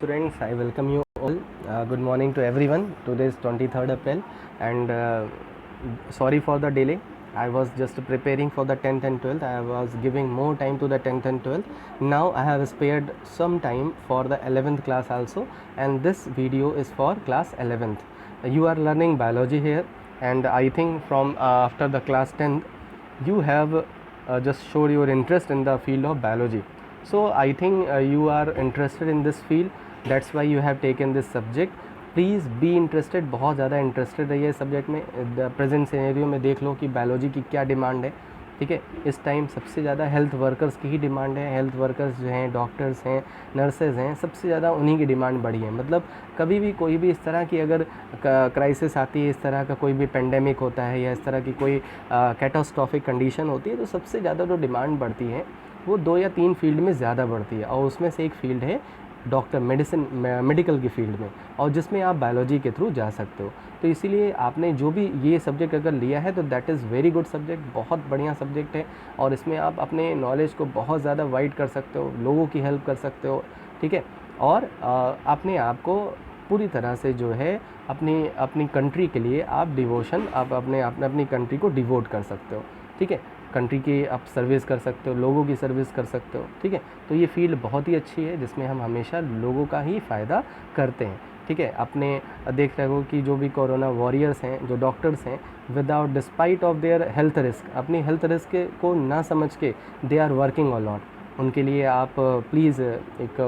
Students, I welcome you all. Good morning to everyone. Today is 23rd April and sorry for the delay. I was just preparing for the 10th and 12th. I was giving more time to the 10th and 12th. Now I have spared some time for the 11th class also, and this video is for class 11th. You are learning biology here, and I think from after the class 10th you have just showed your interest in the field of biology. So I think you are interested in this field, that's why you have taken this subject. Please be interested, बहुत ज़्यादा interested रहिए इस subject में. Present scenario में देख लो कि biology की क्या डिमांड है. ठीक है, इस टाइम सबसे ज़्यादा हेल्थ वर्कर्स की ही डिमांड है. हेल्थ वर्कर्स जो हैं, डॉक्टर्स हैं, नर्सेज हैं, सबसे ज़्यादा उन्हीं की डिमांड बढ़ी है. मतलब कभी भी कोई भी इस तरह की अगर क्राइसिस आती है, इस तरह का कोई भी पेंडेमिक होता है या इस तरह की कोई कैटास्ट्रॉफिक कंडीशन होती है, तो सबसे ज़्यादा जो डिमांड बढ़ती है वो 2 या 3 फील्ड में ज़्यादा बढ़ती है, और उसमें से एक फील्ड है डॉक्टर मेडिकल की फील्ड में, और जिसमें आप बायोलॉजी के थ्रू जा सकते हो. तो इसीलिए आपने जो भी ये सब्जेक्ट अगर लिया है तो that is very good subject, बहुत बढ़िया सब्जेक्ट है, और इसमें आप अपने नॉलेज को बहुत ज़्यादा वाइड कर सकते हो, लोगों की हेल्प कर सकते हो. ठीक है, और अपने आप को पूरी तरह से जो है अपनी कंट्री के लिए आप डिवोशन, आप अपनी कंट्री को डिवोट कर सकते हो. ठीक है, कंट्री की आप सर्विस कर सकते हो, लोगों की सर्विस कर सकते हो. ठीक है, तो ये फील्ड बहुत ही अच्छी है जिसमें हम हमेशा लोगों का ही फ़ायदा करते हैं. ठीक है, अपने देख रहे हो कि जो भी कोरोना वॉरियर्स हैं, जो डॉक्टर्स हैं, without despite of their health risk, अपनी हेल्थ रिस्क को ना समझ के they are working a lot. उनके लिए आप प्लीज़ एक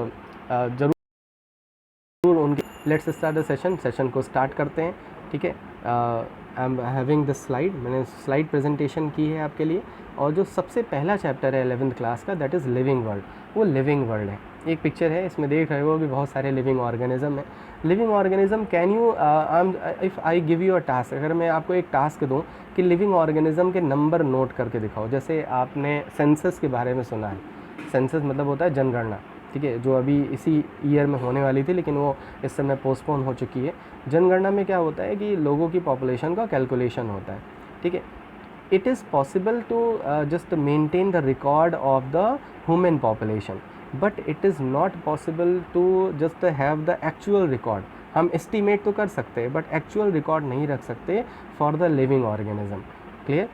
ज़रूर उनके. लेट्स स्टार्ट द सेशन को स्टार्ट करते हैं. ठीक है, I am having this slide, मैंने स्लाइड प्रेजेंटेशन की है आपके लिए. और जो सबसे पहला चैप्टर है 11th क्लास का, दैट इज़ लिविंग वर्ल्ड. वो लिविंग वर्ल्ड है. एक पिक्चर है, इसमें देख रहे हो कि बहुत सारे लिविंग ऑर्गेनिज्म है. Living organism, can you if I give you a task, अगर मैं आपको एक टास्क दूँ कि लिविंग ऑर्गेनिज्म के नंबर नोट करके दिखाओ. जैसे आपने सेंसस के बारे में सुना है. सेंसस मतलब होता है जनगणना. ठीक है, जो अभी इसी ईयर में होने वाली थी लेकिन वो इस समय पोस्टपोन हो चुकी है. जनगणना में क्या होता है कि लोगों की पॉपुलेशन का कैलकुलेशन होता है. ठीक है, it is possible to just maintain the record of the human population, but it is not possible to just have the actual record. हम estimate तो कर सकते हैं but actual record नहीं रख सकते for the living organism. Clear?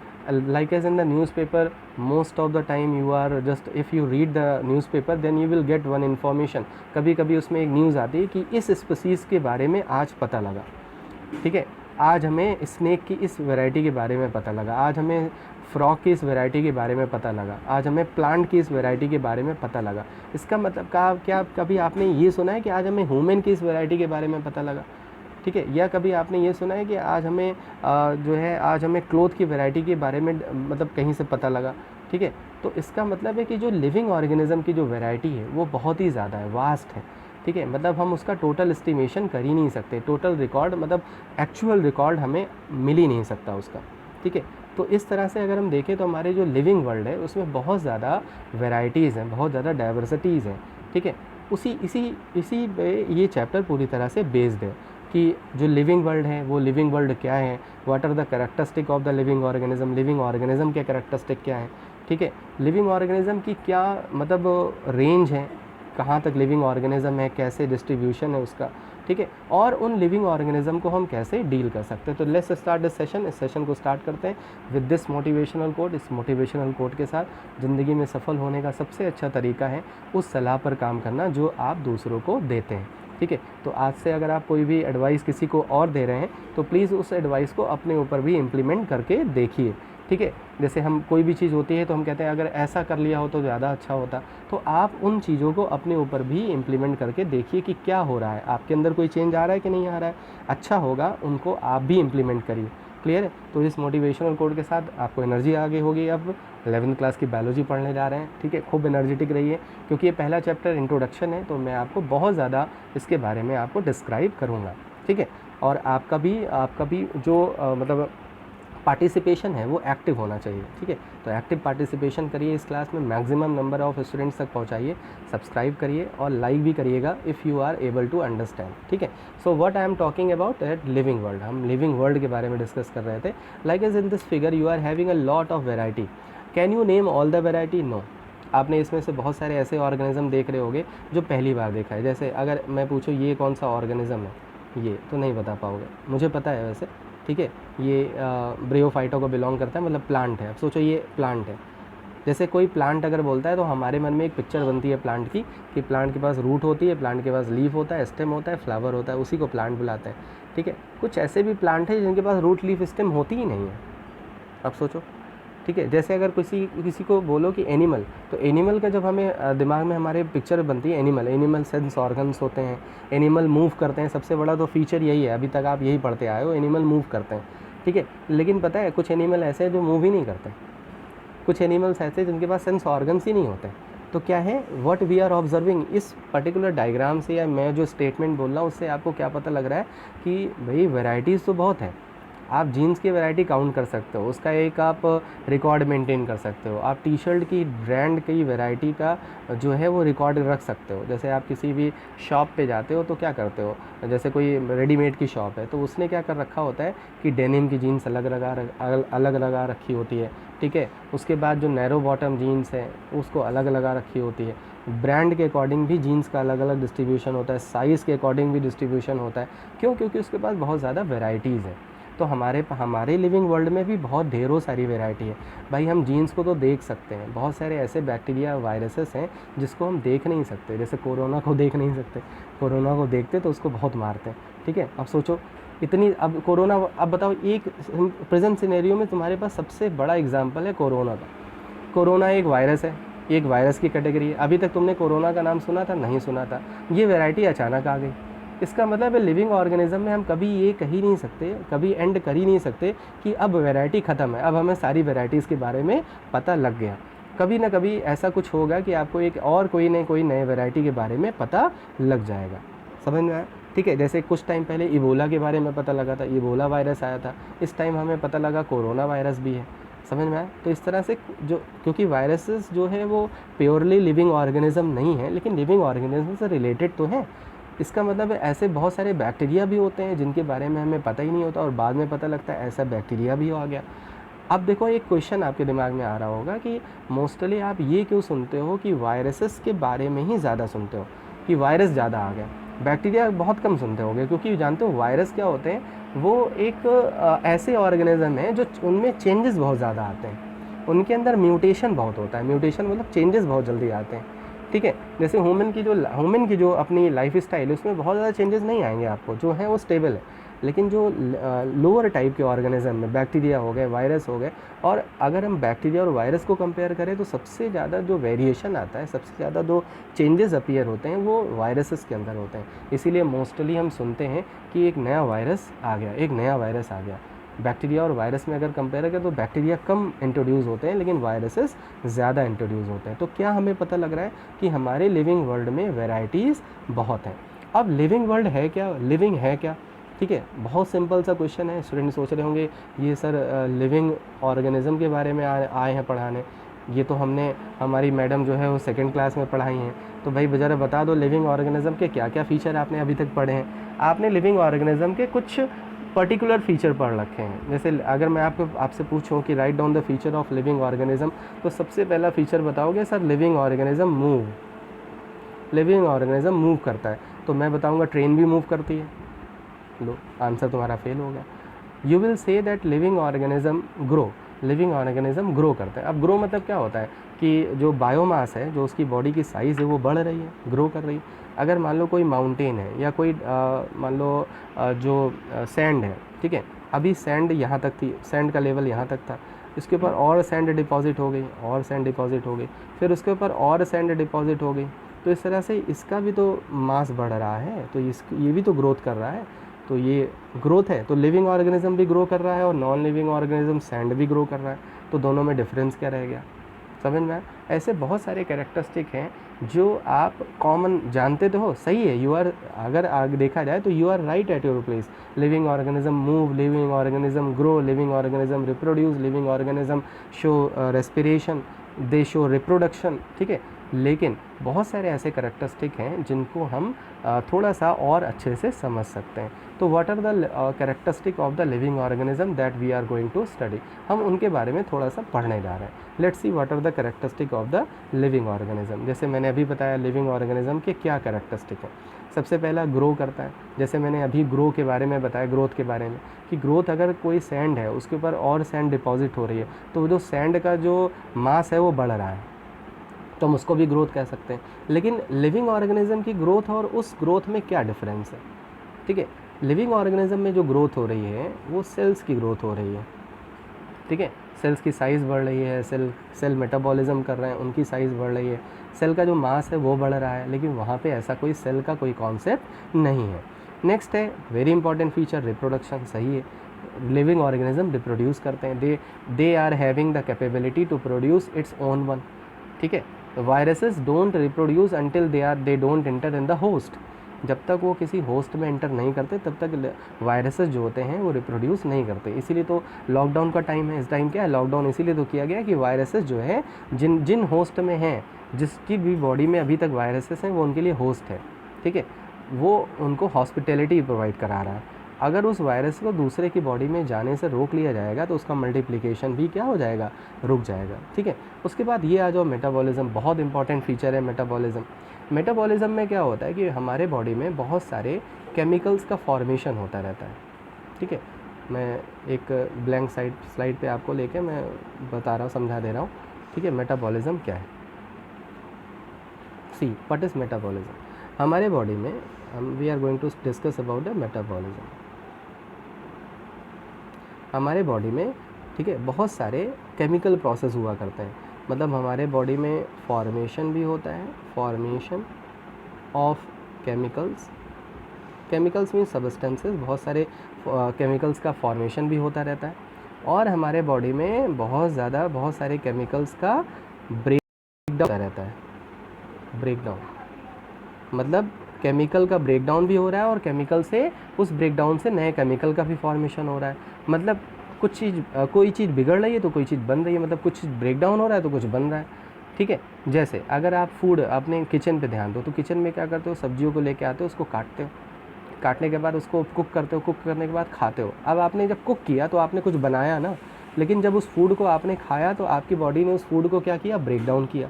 Like as in the newspaper, most of the time you are just, if you read the newspaper then you will get one information. कभी कभी उसमें एक news आती है कि इस स्पीसीज़ के बारे में आज पता लगा. ठीक है, आज हमें स्नेक की इस वैरायटी के बारे में पता लगा, आज हमें फ्रॉग की इस वैरायटी के बारे में पता लगा, आज हमें प्लांट की इस वैरायटी के बारे में पता लगा. इसका मतलब क्या कभी आपने ये सुना है कि आज हमें ह्यूमन की इस वैरायटी के बारे में पता लगा? ठीक है, या कभी आपने ये सुना है कि आज हमें जो है आज हमें क्लोथ की वैरायटी के बारे में मतलब कहीं से पता लगा? ठीक है, तो इसका मतलब है कि जो लिविंग ऑर्गेनिज्म की जो वैरायटी है वो बहुत ही ज़्यादा है, वास्ट है. ठीक है, मतलब हम उसका टोटल एस्टिमेशन कर ही नहीं सकते. टोटल रिकॉर्ड मतलब एक्चुअल रिकॉर्ड हमें मिल ही नहीं सकता उसका. ठीक है, तो इस तरह से अगर हम देखें तो हमारे जो लिविंग वर्ल्ड है उसमें बहुत ज़्यादा वैरायटीज़ हैं, बहुत ज़्यादा डाइवर्सिटीज़ हैं. ठीक है, इसी पे ये चैप्टर पूरी तरह से बेस्ड है कि जो लिविंग वर्ल्ड है वो लिविंग वर्ल्ड क्या है, what are the characteristic of the living organism के कैरेक्टरिस्टिक क्या है. ठीक है, लिविंग ऑर्गेनिज्म की क्या मतलब रेंज है, कहाँ तक लिविंग ऑर्गेनिज्म है, कैसे डिस्ट्रीब्यूशन है उसका. ठीक है, और उन लिविंग ऑर्गेनिज्म को हम कैसे डील कर सकते हैं. तो लेट्स स्टार्ट दिस सेशन. इस सेशन को स्टार्ट करते हैं विद दिस मोटिवेशनल कोट. इस मोटिवेशनल कोट के साथ ज़िंदगी में सफल होने का सबसे अच्छा तरीका है उस सलाह पर काम करना जो आप दूसरों को देते हैं. ठीक है, तो आज से अगर आप कोई भी एडवाइस किसी को और दे रहे हैं तो प्लीज़ उस एडवाइस को अपने ऊपर भी इम्प्लीमेंट करके देखिए. ठीक है, जैसे हम कोई भी चीज़ होती है तो हम कहते हैं अगर ऐसा कर लिया हो तो ज़्यादा अच्छा होता. तो आप उन चीज़ों को अपने ऊपर भी इम्प्लीमेंट करके देखिए कि क्या हो रहा है, आपके अंदर कोई चेंज आ रहा है कि नहीं आ रहा है. अच्छा होगा, उनको आप भी इम्प्लीमेंट करिए. क्लियर है? तो इस मोटिवेशनल कोड के साथ आपको एनर्जी आगे होगी. अब 11th क्लास की बायोलॉजी पढ़ने जा रहे हैं. ठीक है, खूब एनर्जेटिक रहिए क्योंकि ये पहला चैप्टर इंट्रोडक्शन है, तो मैं आपको बहुत ज़्यादा इसके बारे में आपको डिस्क्राइब करूँगा. ठीक है, और आपका भी जो मतलब पार्टिसिपेशन है वो एक्टिव होना चाहिए. ठीक है, तो एक्टिव पार्टिसिपेशन करिए इस क्लास में, मैक्सिमम नंबर ऑफ़ स्टूडेंट्स तक पहुंचाइए, सब्सक्राइब करिए और लाइक भी करिएगा if you are able to understand. ठीक है, so what I am talking about at living world. हम लिविंग वर्ल्ड के बारे में डिस्कस कर रहे थे. Like as in this figure you are having a lot of variety. Can you name all the variety? No. आपने इसमें से बहुत सारे ऐसे ऑर्गेनिज्म देख रहे होंगे जो पहली बार देखा है। जैसे अगर मैं पूछूँ ये कौन सा ऑर्गेनिज्म है, ये तो नहीं बता पाओगे, मुझे पता है वैसे, ठीक है। ये ब्रियोफाइटा को बिलोंग करता है, मतलब प्लांट है। अब सोचो ये प्लांट है। जैसे कोई प्लांट अगर बोलता है तो हमारे मन में एक पिक्चर बनती है प्लांट की, कि प्लांट के पास रूट होती है, प्लांट के पास लीफ होता है, स्टेम होता है, फ्लावर होता है, उसी को प्लांट बुलाते हैं, ठीक है। कुछ ऐसे भी प्लांट हैं जिनके पास रूट, लीफ, स्टेम होती ही नहीं है। अब सोचो, ठीक है। जैसे अगर किसी को बोलो कि एनिमल, तो एनिमल का जब हमें दिमाग में हमारे पिक्चर बनती है, एनिमल सेंस ऑर्गन्स होते हैं, एनिमल मूव करते हैं, सबसे बड़ा तो फीचर यही है, अभी तक आप यही पढ़ते आए हो, एनिमल मूव करते हैं, ठीक है। लेकिन पता है कुछ एनिमल ऐसे हैं जो मूव ही नहीं करते, कुछ एनिमल्स ऐसे हैं जिनके पास सेंस ऑर्गन्स ही नहीं होते। तो क्या है, व्हाट वी आर ऑब्जर्विंग, इस पर्टिकुलर डायग्राम से या मैं जो स्टेटमेंट बोल रहा हूँ उससे आपको क्या पता लग रहा है कि भाई वैरायटीज़ तो बहुत है। आप जीन्स की वैरायटी काउंट कर सकते हो, उसका एक आप रिकॉर्ड मेंटेन कर सकते हो, आप टी शर्ट की ब्रांड की वैरायटी का जो है वो रिकॉर्ड रख सकते हो। जैसे आप किसी भी शॉप पे जाते हो तो क्या करते हो, जैसे कोई रेडीमेड की शॉप है तो उसने क्या कर रखा होता है कि डेनिम की जीन्स अलग लगा रखी होती है, ठीक है। उसके बाद जो नैरो बॉटम जीन्स है उसको अलग लगा रखी होती है। ब्रांड के अकॉर्डिंग भी जीन्स का अलग अलग डिस्ट्रीब्यूशन होता है, साइज़ के अकॉर्डिंग भी डिस्ट्रीब्यूशन होता है। क्यों? क्योंकि उसके पास बहुत ज़्यादा वेराइटीज़ है। तो हमारे लिविंग वर्ल्ड में भी बहुत ढेरों सारी वैरायटी है भाई। हम जीन्स को तो देख सकते हैं, बहुत सारे ऐसे बैक्टीरिया वायरसेस हैं जिसको हम देख नहीं सकते। जैसे कोरोना को देख नहीं सकते, कोरोना को देखते तो उसको बहुत मारते हैं, ठीक है। अब सोचो इतनी, अब कोरोना, अब बताओ एक प्रेजेंट सिनेरियो में तुम्हारे पास सबसे बड़ा एग्जाम्पल है कोरोना का। कोरोना एक वायरस है, एक वायरस की कैटेगरी है। अभी तक तुमने कोरोना का नाम सुना था? नहीं सुना था। ये वैरायटी अचानक आ गई। इसका मतलब है लिविंग ऑर्गेनिज्म में हम कभी ये कह ही नहीं सकते, कभी एंड कर ही नहीं सकते कि अब वैरायटी ख़त्म है, अब हमें सारी वैरायटीज़ के बारे में पता लग गया। कभी ना कभी ऐसा कुछ होगा कि आपको एक और कोई नए वैरायटी के बारे में पता लग जाएगा। समझ में आया? ठीक है। जैसे कुछ टाइम पहले इबोला के बारे में पता लगा था, इबोला वायरस आया था। इस टाइम हमें पता लगा कोरोना वायरस भी है। समझ में आया? तो इस तरह से जो, क्योंकि वायरसेस जो है वो प्योरली लिविंग ऑर्गेनिज्म नहीं है, लेकिन लिविंग ऑर्गेनिज्म से रिलेटेड तो है। इसका मतलब है ऐसे बहुत सारे बैक्टीरिया भी होते हैं जिनके बारे में हमें पता ही नहीं होता और बाद में पता लगता है ऐसा बैक्टीरिया भी आ गया। अब देखो एक क्वेश्चन आपके दिमाग में आ रहा होगा कि मोस्टली आप ये क्यों सुनते हो कि वायरसेस के बारे में ही ज़्यादा सुनते हो, कि वायरस ज़्यादा आ गया, बैक्टीरिया बहुत कम सुनते होगे। क्योंकि जानते हो वायरस क्या होते हैं, वो एक ऐसे ऑर्गेनिज्म हैं जो उनमें चेंजेस बहुत ज़्यादा आते हैं, उनके अंदर म्यूटेशन बहुत होता है। म्यूटेशन मतलब चेंजेस बहुत जल्दी आते हैं, ठीक है। जैसे ह्यूमन की जो अपनी लाइफ स्टाइल है उसमें बहुत ज़्यादा चेंजेस नहीं आएंगे आपको, जो है वो स्टेबल है। लेकिन जो लोअर टाइप के ऑर्गेनिज्म में बैक्टीरिया हो गए, वायरस हो गए, और अगर हम बैक्टीरिया और वायरस को कंपेयर करें तो सबसे ज़्यादा जो वेरिएशन आता है, सबसे ज़्यादा जो चेंजेस अपीयर होते हैं वो वायरसेस के अंदर होते हैं। इसीलिए मोस्टली हम सुनते हैं कि एक नया वायरस आ गया, एक नया वायरस आ गया। बैक्टीरिया और वायरस में अगर कंपेयर करें तो बैक्टीरिया कम इंट्रोड्यूस होते हैं लेकिन वायरसेस ज़्यादा इंट्रोड्यूस होते हैं। तो क्या हमें पता लग रहा है कि हमारे लिविंग वर्ल्ड में वैरायटीज़ बहुत हैं। अब लिविंग वर्ल्ड है क्या, लिविंग है क्या? ठीक है, बहुत सिंपल सा क्वेश्चन है। स्टूडेंट सोच रहे होंगे ये सर लिविंग ऑर्गेनिज्म के बारे में आए हैं पढ़ाने, ये तो हमने हमारी मैडम जो है वो सेकंड क्लास में पढ़ाई हैं। तो भाई ज़रा बता दो लिविंग ऑर्गेनिज्म के क्या क्या फ़ीचर आपने अभी तक पढ़े हैं। आपने लिविंग ऑर्गेनिज्म के कुछ पर्टिकुलर फीचर पढ़ रखे हैं। जैसे अगर मैं आपसे पूछूं कि write down the feature of living organism, तो सबसे पहला फीचर बताओगे sir living organism move, living organism move करता है। तो मैं बताऊंगा ट्रेन भी मूव करती है। लो आंसर तुम्हारा फेल हो गया। You will say that living organism grow, living organism grow करता है। अब ग्रो मतलब क्या होता है कि जो बायोमास है, जो उसकी बॉडी की साइज़ है वो बढ़ रही है, ग्रो कर रही है। अगर मान लो कोई माउंटेन है या कोई मान लो जो सैंड है, ठीक है, अभी सैंड यहाँ तक थी, सैंड का लेवल यहाँ तक था, इसके ऊपर और सैंड डिपॉजिट हो गई, और सैंड डिपॉजिट हो गई, फिर उसके ऊपर और सैंड डिपॉजिट हो गई। तो इस तरह से इसका भी तो मास बढ़ रहा है, तो ये भी तो ग्रोथ कर रहा है। तो ये ग्रोथ है, तो लिविंग ऑर्गेनिज्म भी ग्रो कर रहा है और नॉन लिविंग ऑर्गेनिज्म सैंड भी ग्रो कर रहा है। तो दोनों में डिफरेंस क्या रह गया? समझ में आया? ऐसे बहुत सारे कैरेक्टरिस्टिक हैं जो आप कॉमन जानते तो हो, सही है, यू आर, अगर आगे देखा जाए तो you are right at your place. Living organism move, living organism grow, living organism reproduce, living organism show respiration, they show reproduction, ठीक है। लेकिन बहुत सारे ऐसे कैरेक्टरिस्टिक हैं जिनको हम थोड़ा सा और अच्छे से समझ सकते हैं। तो what are the characteristic of the living organism that we are going to study, हम उनके बारे में थोड़ा सा पढ़ने जा रहे हैं। Let's see what are the characteristic of the living organism. जैसे मैंने अभी बताया लिविंग ऑर्गेनिज्म के क्या कैरेक्टरिस्टिक है। सबसे पहला ग्रो करता है, जैसे मैंने अभी ग्रो के बारे में बताया, ग्रोथ के बारे में, कि ग्रोथ अगर कोई सैंड है उसके ऊपर और सैंड डिपॉजिट हो रही है तो जो सैंड का जो मास है वो बढ़ रहा है, तो हम उसको भी ग्रोथ कह सकते हैं। लेकिन लिविंग ऑर्गेनिज्म की ग्रोथ और उस ग्रोथ में क्या डिफरेंस है, ठीक है। लिविंग ऑर्गेनिज्म में जो ग्रोथ हो रही है वो सेल्स की ग्रोथ हो रही है, ठीक है। सेल्स की साइज़ बढ़ रही है, सेल मेटाबॉलिज्म कर रहे हैं, उनकी साइज़ बढ़ रही है, सेल का जो मास है वो बढ़ रहा है, लेकिन वहाँ पे ऐसा कोई सेल का कोई कॉन्सेप्ट नहीं है। नेक्स्ट है वेरी इंपॉर्टेंट फीचर रिप्रोडक्शन, सही है। लिविंग ऑर्गेनिज्म रिप्रोड्यूस करते हैं, they are having the capability to produce its own one, ठीक है। Viruses don't reproduce until they don't enter in the host, जब तक वो किसी होस्ट में एंटर नहीं करते तब तक वायरसेस जो होते हैं वो रिप्रोड्यूस नहीं करते। इसीलिए तो लॉकडाउन का टाइम है, इस टाइम क्या है, लॉकडाउन इसीलिए तो किया गया कि वायरसेस जो है जिन होस्ट में हैं, जिसकी भी बॉडी में अभी तक वायरसेस हैं वो उनके लिए होस्ट है, ठीक है, वो उनको हॉस्पिटैलिटी प्रोवाइड करा रहा है। अगर उस वायरस को दूसरे की बॉडी में जाने से रोक लिया जाएगा तो उसका मल्टीप्लिकेशन भी क्या हो जाएगा, रुक जाएगा, ठीक है। उसके बाद ये आ जाओ मेटाबॉलिज्म, बहुत इंपॉर्टेंट फीचर है मेटाबॉलिज्म। मेटाबॉलिज्म में क्या होता है कि हमारे बॉडी में बहुत सारे केमिकल्स का फॉर्मेशन होता रहता है, ठीक है। मैं एक ब्लैंक स्लाइड पे आपको लेके मैं बता रहा हूँ, समझा दे रहा हूँ, ठीक है। मेटाबॉलिज्म क्या है, सी व्हाट इज़ मेटाबॉलिज्म। हमारे बॉडी में we are going to discuss about the metabolism. हमारे बॉडी में, ठीक है, बहुत सारे केमिकल प्रोसेस हुआ करते हैं, मतलब हमारे बॉडी में फॉर्मेशन भी होता है, formation of chemicals mean substances, बहुत सारे केमिकल्स का फॉर्मेशन भी होता रहता है। और हमारे बॉडी में बहुत सारे केमिकल्स का ब्रेकडाउन रहता है। ब्रेकडाउन मतलब केमिकल का ब्रेकडाउन भी हो रहा है और केमिकल से, उस ब्रेकडाउन से नए केमिकल का भी फॉर्मेशन हो रहा है। मतलब कोई चीज़ बिगड़ रही है तो कोई चीज़ बन रही है, मतलब कुछ ब्रेकडाउन हो रहा है तो कुछ बन रहा है, ठीक है। जैसे अगर आप फूड अपने किचन पे ध्यान दो तो किचन में क्या करते हो, सब्जियों को लेके आते हो, उसको काटते हो, काटने के बाद उसको कुक करते हो, कुक करने के बाद खाते हो। अब आपने जब कुक किया तो आपने कुछ बनाया ना, लेकिन जब उस फूड को आपने खाया तो आपकी बॉडी ने उस फूड को क्या किया, ब्रेक डाउन किया।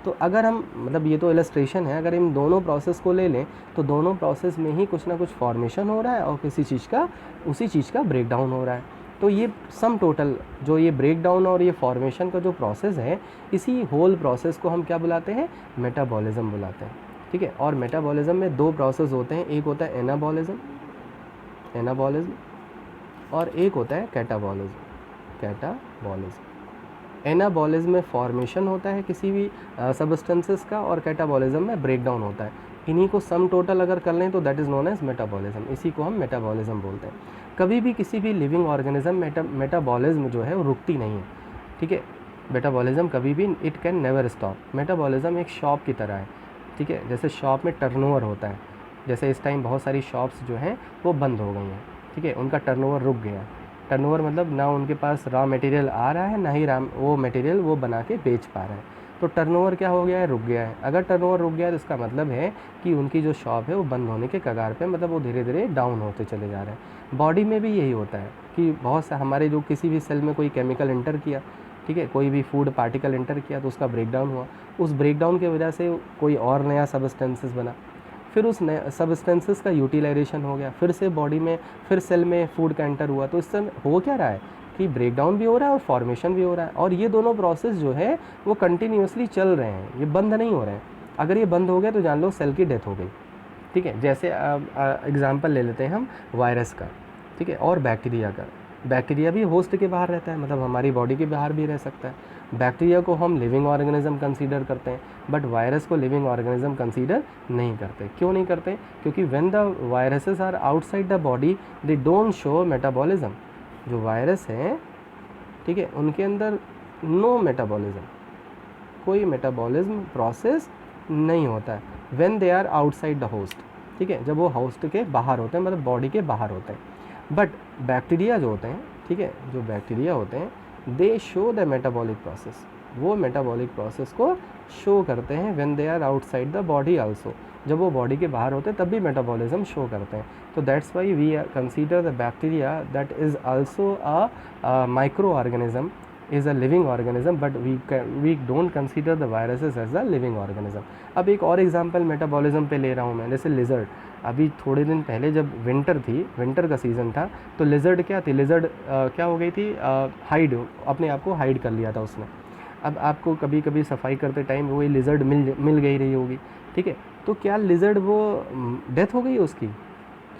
तो अगर हम, मतलब ये तो इलस्ट्रेशन है, अगर इन दोनों प्रोसेस को ले लें तो दोनों प्रोसेस में ही कुछ ना कुछ फॉर्मेशन हो रहा है और उसी चीज़ का ब्रेक डाउन हो रहा है। तो ये सम टोटल जो ये ब्रेक डाउन और ये फॉर्मेशन का जो प्रोसेस है, इसी होल प्रोसेस को हम क्या बुलाते हैं, मेटाबॉलिज्म बुलाते हैं, ठीक है। और मेटाबॉलिज्म में दो प्रोसेस होते हैं, एक होता है एनाबॉलिज्म और एक होता है कैटाबॉलिज्म। एनाबॉलिज्म में फॉर्मेशन होता है किसी भी सब्सटेंसेस का और कैटाबॉलिज्म में ब्रेकडाउन होता है। इन्हीं को सम टोटल अगर कर लें तो that is known as metabolism, इसी को हम मेटाबॉलिज्म बोलते हैं। कभी भी किसी भी लिविंग ऑर्गेनिज्म मेटाबॉलिज्म जो है वो रुकती नहीं है, ठीक है। मेटाबॉलिज्म कभी भी, it can never stop. Metabolism एक शॉप की तरह है, ठीक है। जैसे शॉप में टर्नओवर होता है, जैसे इस टाइम बहुत सारी शॉप्स जो हैं वो बंद हो गई हैं, ठीक है, उनका टर्नओवर रुक गया है। टर्नओवर मतलब ना उनके पास रॉ मटेरियल आ रहा है, ना ही वो मटेरियल वो बना के बेच पा रहे हैं। तो टर्नओवर क्या हो गया है, रुक गया है। अगर टर्नओवर रुक गया है तो इसका मतलब है कि उनकी जो शॉप है वो बंद होने के कगार पे, मतलब वो धीरे धीरे डाउन होते चले जा रहे हैं। बॉडी में भी यही होता है कि बहुत सा हमारे जो किसी भी सेल में कोई केमिकल एंटर किया, ठीक है, कोई भी फूड पार्टिकल एंटर किया तो उसका ब्रेकडाउन हुआ, उस ब्रेकडाउन की वजह से कोई और नया सब्सटेंसेस बना, फिर उस नए सब्सटेंसेस का यूटिलाइजेशन हो गया, फिर से बॉडी में, फिर सेल में फूड का एंटर हुआ। तो इससे हो क्या रहा है कि ब्रेकडाउन भी हो रहा है और फॉर्मेशन भी हो रहा है, और ये दोनों प्रोसेस जो है वो कंटिन्यूसली चल रहे हैं, ये बंद नहीं हो रहे हैं। अगर ये बंद हो गया तो जान लो सेल की डेथ हो गई, ठीक है। जैसे एग्जांपल ले लेते हैं हम वायरस का, ठीक है, और बैक्टीरिया का। बैक्टीरिया भी होस्ट के बाहर रहता है, मतलब हमारी बॉडी के बाहर भी रह सकता है। बैक्टीरिया को हम लिविंग ऑर्गेनिज्म कंसीडर करते हैं, बट वायरस को लिविंग ऑर्गेनिज्म कंसीडर नहीं करते। क्यों नहीं करते? क्योंकि when the viruses are outside the body they don't show metabolism. जो वायरस हैं, ठीक है, उनके अंदर नो मेटाबॉलिज्म, कोई मेटाबॉलिज्म प्रोसेस नहीं होता है when they are outside the host, ठीक है, जब वो होस्ट के बाहर होते हैं, मतलब बॉडी के बाहर होते हैं। बट बैक्टीरिया जो होते हैं, ठीक है, जो बैक्टीरिया होते हैं they show the metabolic process, वो मेटाबॉलिक प्रोसेस को शो करते हैं when they are outside the body also, जब वो बॉडी के बाहर होते हैं तब भी मेटाबॉलिज्म शो करते हैं। तो that's why we consider the bacteria that is also a micro organism, is a living organism, but we don't consider the viruses as a living organism। अब एक और एग्जांपल मेटाबॉलिज्म पे ले रहा हूँ मैं, जैसे लिजर्ड। अभी थोड़े दिन पहले जब विंटर थी, विंटर का सीज़न था, तो लिजर्ड क्या थी, लिजर्ड क्या हो गई थी, हाइड, अपने आप को हाइड कर लिया था उसने। अब आपको कभी कभी सफाई करते टाइम वही लिजर्ड मिल गई रही होगी, ठीक है। तो क्या लिजर्ड वो डेथ हो गई उसकी,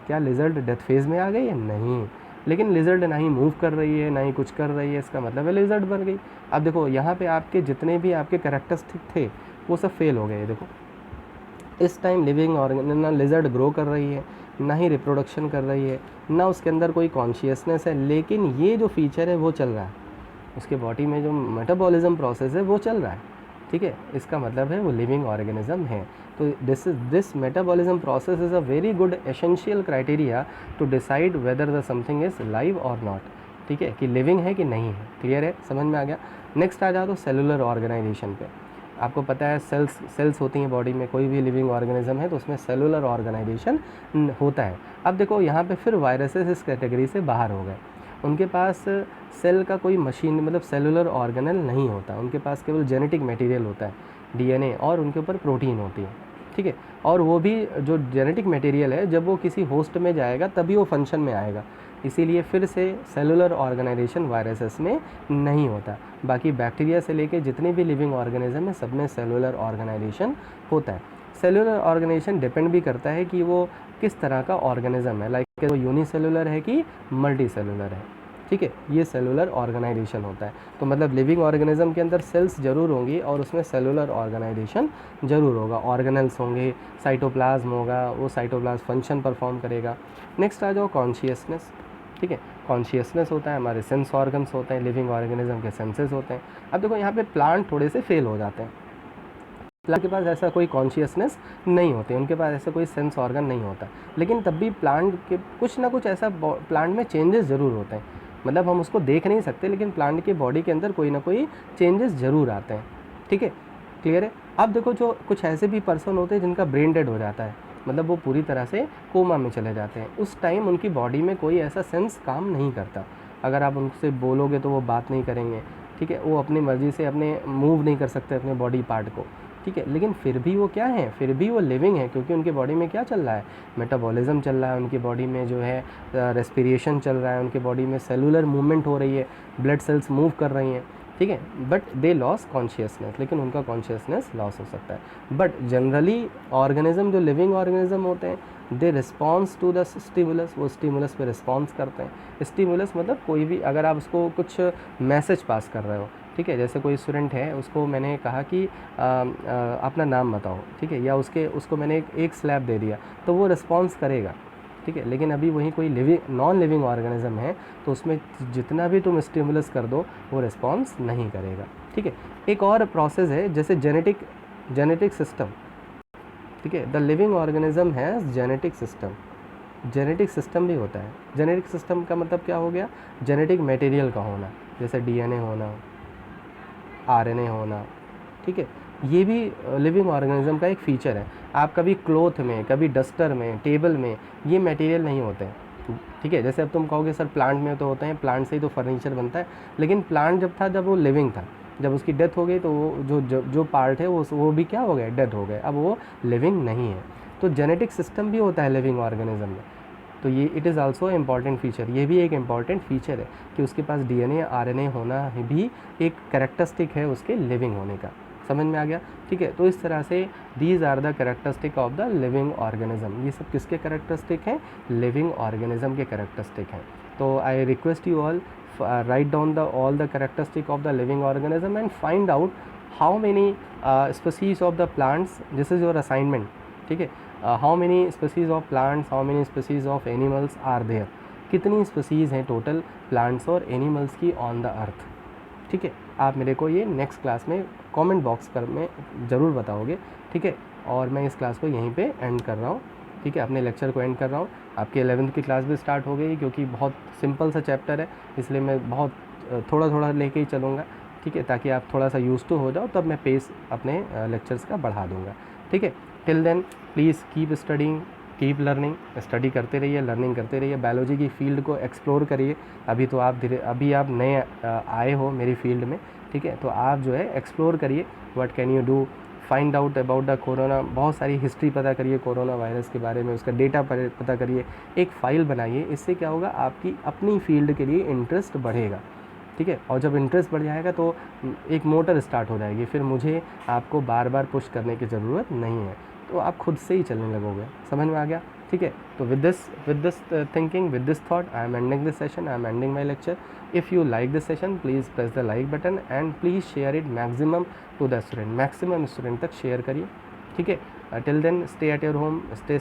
क्या लिजर्ड डेथ फेज़ में आ गई है? नहीं, लेकिन लिजर्ड ना ही मूव कर रही है ना ही कुछ कर रही है, इसका मतलब है लिजर्ड बन गई। अब देखो यहाँ पे आपके जितने भी आपके कैरेक्टरिस्टिक थे वो सब फेल हो गए। देखो इस टाइम लिविंग ऑर्गेनिज्म, ना लिजर्ड ग्रो कर रही है, ना ही रिप्रोडक्शन कर रही है, ना उसके अंदर कोई कॉन्शियसनेस है, लेकिन ये जो फीचर है वो चल रहा है, उसके बॉडी में जो मेटाबॉलिज्म प्रोसेस है वो चल रहा है, ठीक है। इसका मतलब है वो लिविंग ऑर्गेनिज्म है। तो this metabolism process is a very good essential criteria to decide whether the something is live or not, ठीक है, कि लिविंग है कि नहीं है। क्लियर है, समझ में आ गया। नेक्स्ट आ जाओ तो सेलुलर ऑर्गेनाइजेशन पे। आपको पता है सेल्स होती हैं बॉडी में, कोई भी लिविंग ऑर्गेनिज्म है तो उसमें सेलुलर ऑर्गेनाइजेशन होता है। अब देखो यहाँ पे फिर वायरसेस इस कैटेगरी से बाहर हो गए, उनके पास सेल का कोई मशीन मतलब सेलुलर ऑर्गेनल नहीं होता, उनके पास केवल जेनेटिक मटेरियल होता है, डीएनए, और उनके ऊपर प्रोटीन होती है, ठीक है। और वो भी जो जेनेटिक मटेरियल है जब वो किसी होस्ट में जाएगा तभी वो फंक्शन में आएगा, इसीलिए फिर से सेलुलर ऑर्गेनाइजेशन वायरसेस में नहीं होता। बाकी बैक्टीरिया से लेके जितने भी लिविंग ऑर्गेनिज्म है सब में सेलुलर ऑर्गेनाइजेशन होता है। सेलुलर ऑर्गेनाइजेशन डिपेंड भी करता है कि वो किस तरह का ऑर्गेनिज्म है, लाइक वो यूनिसेलुलर है कि मल्टी सेलुलर है, ठीक है, ये सेलुलर ऑर्गेनाइजेशन होता है। तो मतलब लिविंग ऑर्गेनिज्म के अंदर सेल्स जरूर होंगी और उसमें सेलुलर ऑर्गेनाइजेशन जरूर होगा, ऑर्गेनल्स होंगे, साइटोप्लाज्म होगा, वो साइटोप्लाज्म फंक्शन परफॉर्म करेगा। नेक्स्ट आ जाओ कॉन्शियसनेस, ठीक है। कॉन्शियसनेस होता है, हमारे सेंस ऑर्गन्स होते हैं, लिविंग ऑर्गेनिज्म के सेंसेस होते हैं। अब देखो यहाँ पे प्लांट थोड़े से फेल हो जाते हैं, प्लांट के पास ऐसा कोई कॉन्शियसनेस नहीं होती, उनके पास ऐसा कोई सेंस ऑर्गन नहीं होता, लेकिन तब भी प्लांट के कुछ ना कुछ ऐसा प्लांट में चेंजेस ज़रूर होते हैं, मतलब हम उसको देख नहीं सकते लेकिन प्लांट के बॉडी के अंदर कोई ना कोई चेंजेस ज़रूर आते हैं, ठीक है, क्लियर है। अब देखो जो कुछ ऐसे भी पर्सन होते हैं जिनका ब्रेन डेड हो जाता है, मतलब वो पूरी तरह से कोमा में चले जाते हैं, उस टाइम उनकी बॉडी में कोई ऐसा सेंस काम नहीं करता, अगर आप उनसे बोलोगे तो वो बात नहीं करेंगे, ठीक है, वो अपनी मर्ज़ी से अपने मूव नहीं कर सकते अपने बॉडी पार्ट को, ठीक है, लेकिन फिर भी वो क्या है, फिर भी वो लिविंग है, क्योंकि उनके बॉडी में क्या चल रहा है, मेटाबॉलिज्म चल रहा है, उनकी बॉडी में जो है रेस्पिरेशन चल रहा है, उनके बॉडी में सेलुलर मूवमेंट हो रही है, ब्लड सेल्स मूव कर रही हैं, ठीक है, बट दे लॉस कॉन्शियसनेस, लेकिन उनका कॉन्शियसनेस लॉस हो सकता है। बट जनरली ऑर्गेनिज्म जो लिविंग ऑर्गेनिज्म होते हैं दे रिस्पॉन्स टू द स्टिमुलस, वो स्टिमुलस पे रिस्पॉन्स करते हैं। स्टिमुलस मतलब कोई भी, अगर आप उसको कुछ मैसेज पास कर रहे हो, ठीक है, जैसे कोई स्टूडेंट है उसको मैंने कहा कि अपना नाम बताओ, ठीक है, या उसको मैंने एक स्लैब दे दिया तो वो रिस्पॉन्स करेगा, ठीक है, लेकिन अभी वही कोई नॉन लिविंग ऑर्गेनिज्म है तो उसमें जितना भी तुम स्टिमुलस कर दो वो रिस्पॉन्स नहीं करेगा, ठीक है। एक और प्रोसेस है जैसे जेनेटिक सिस्टम, ठीक है, the living organism has genetic system भी होता है। जेनेटिक सिस्टम का मतलब क्या हो गया, जेनेटिक मटेरियल का होना, जैसे डीएनए होना, आरएनए होना, ठीक है, ये भी लिविंग ऑर्गेनिज्म का एक फ़ीचर है। आप कभी क्लॉथ में, कभी डस्टर में, टेबल में ये मटेरियल नहीं होते हैं, ठीक है। जैसे अब तुम कहोगे सर प्लांट में तो होते हैं, प्लांट से ही तो फर्नीचर बनता है, लेकिन प्लांट जब था जब वो लिविंग था, जब उसकी डेथ हो गई तो वो जो पार्ट है वो भी क्या हो गए, डेड हो गए, अब वो लिविंग नहीं है। तो जेनेटिक सिस्टम भी होता है लिविंग ऑर्गेनिज्म में, तो ये it is also important feature, ये भी एक इम्पॉर्टेंट फीचर है कि उसके पास डीएनए आरएनए होना भी एक कैरेक्टरिस्टिक है उसके लिविंग होने का। समझ में आ गया, ठीक है। तो इस तरह से these are the characteristic of the living organism, ये सब किसके कैरेक्टरिस्टिक हैं, लिविंग ऑर्गेनिज्म के कैरेक्टरिस्टिक हैं। तो I request you all write down all the characteristic of the living organism and find out how many species of the plants, this is your assignment, ठीक है, how many species of plants, how many species of animals are there, कितनी species हैं total plants और animals की on the earth, ठीक है। आप मेरे को ये नेक्स्ट क्लास में कमेंट बॉक्स पर में ज़रूर बताओगे, ठीक है। और मैं इस क्लास को यहीं पे एंड कर रहा हूँ, ठीक है, अपने लेक्चर को एंड कर रहा हूँ। आपकी 11th की क्लास भी स्टार्ट हो गई क्योंकि बहुत सिंपल सा चैप्टर है, इसलिए मैं बहुत थोड़ा थोड़ा लेके ही चलूँगा, ठीक है, ताकि आप थोड़ा सा यूज टू हो जाओ, तब मैं पेस अपने लेक्चर्स का बढ़ा दूँगा, ठीक है। Till then please keep studying, keep learning, study करते रहिए, लर्निंग करते रहिए, बायोलॉजी की फील्ड को एक्सप्लोर करिए। अभी आप नए आए हो मेरी फील्ड में, ठीक है, तो आप जो है एक्सप्लोर करिए, what can you do, find out about the corona, बहुत सारी हिस्ट्री पता करिए कोरोना वायरस के बारे में, उसका डेटा पता करिए, एक फ़ाइल बनाइए। इससे क्या होगा, आपकी अपनी फील्ड के लिए इंटरेस्ट बढ़ेगा, ठीक है। और जब इंटरेस्ट बढ़ जाएगा तो एक मोटर स्टार्ट हो जाएगी, फिर मुझे आपको बार बार पुश करने की ज़रूरत नहीं है, तो आप खुद से ही चलने लगोगे। समझ में आ गया, ठीक है। तो with this thinking, with this thought, I am ending this session, I am ending my lecture. If you like this session, please press the like button and please share it maximum to the student, maximum student तक share करिए, ठीक है। Till then stay at your home, stay